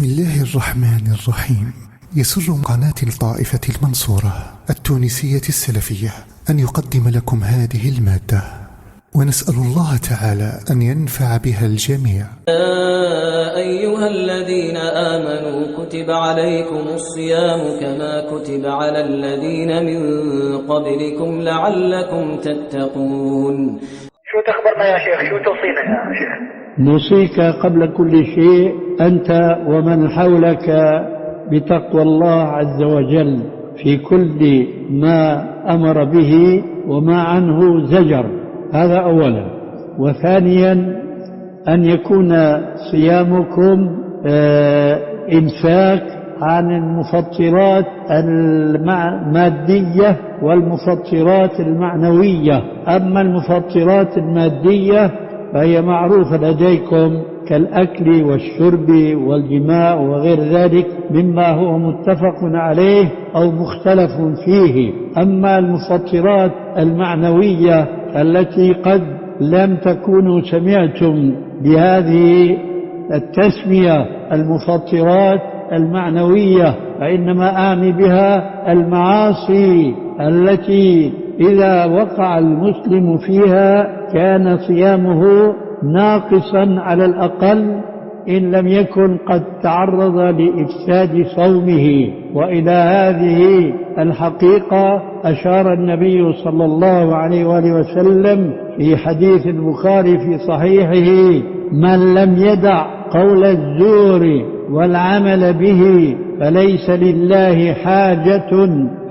بسم الله الرحمن الرحيم. يسر قناة الطائفة المنصورة التونسية السلفية أن يقدم لكم هذه المادة، ونسأل الله تعالى أن ينفع بها الجميع. يا أيها الذين آمنوا كتب عليكم الصيام كما كتب على الذين من قبلكم لعلكم تتقون. شو تخبرنا يا شيخ؟ شو توصينا يا شيخ؟ نوصيك قبل كل شيء أنت ومن حولك بتقوى الله عز وجل في كل ما أمر به وما عنه زجر، هذا أولا. وثانيا أن يكون صيامكم إمساك عن المفطرات المادية والمفطرات المعنوية. أما المفطرات المادية فهي معروفة لديكم كالأكل والشرب والجماع وغير ذلك مما هو متفق عليه أو مختلف فيه. أما المفطرات المعنوية التي قد لم تكونوا سمعتم بهذه التسمية المفطرات المعنوية، فإنما أعني بها المعاصي التي إذا وقع المسلم فيها كان صيامه ناقصا على الأقل إن لم يكن قد تعرض لإفساد صومه. وإلى هذه الحقيقة أشار النبي صلى الله عليه وآله وسلم في حديث البخاري في صحيحه: من لم يدع قول الزور والعمل به فليس لله حاجة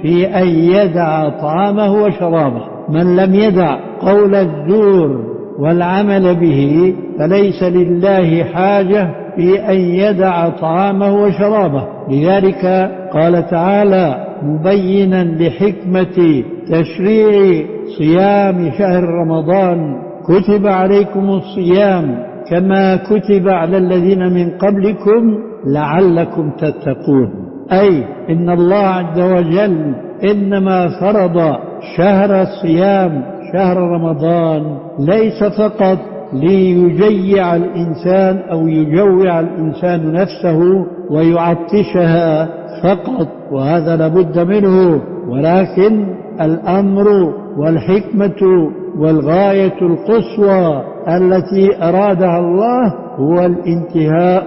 في أن يدع طعامه وشرابه. من لم يدع قول الزور والعمل به فليس لله حاجة في أن يدع طعامه وشرابه. لذلك قال تعالى مبينا لحكمة تشريع صيام شهر رمضان: كتب عليكم الصيام كما كتب على الذين من قبلكم لعلكم تتقون. أي إن الله عز وجل إنما فرض شهر الصيام شهر رمضان ليس فقط ليجيع الإنسان أو يجوع الإنسان نفسه ويعطشها فقط، وهذا لابد منه، ولكن الأمر والحكمة والغاية القصوى التي أرادها الله هو الانتهاء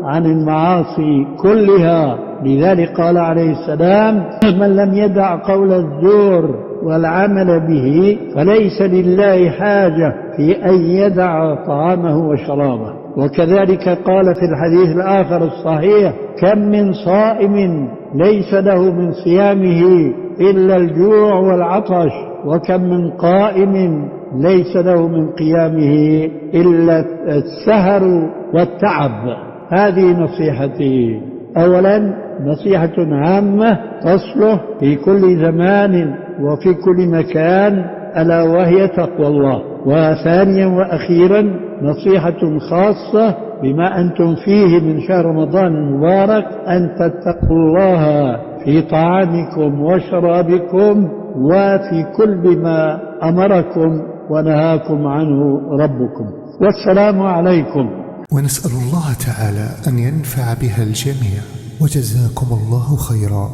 عن المعاصي كلها. لذلك قال عليه السلام: من لم يدع قول الزور والعمل به فليس لله حاجة في أن يدع طعامه وشرابه. وكذلك قال في الحديث الآخر الصحيح: كم من صائم ليس له من صيامه إلا الجوع والعطش، وكم من قائم ليس له من قيامه إلا السهر والتعب. هذه نصيحتي. أولا نصيحة عامة تصلح في كل زمان وفي كل مكان، ألا وهي تقوى الله. وثانيا وأخيرا نصيحة خاصة بما أنتم فيه من شهر رمضان المبارك: أن تتقوا الله في طعامكم وشرابكم وفي كل ما أمركم ونهاكم عنه ربكم. والسلام عليكم. ونسأل الله تعالى أن ينفع بها الجميع، وجزاكم الله خيرا.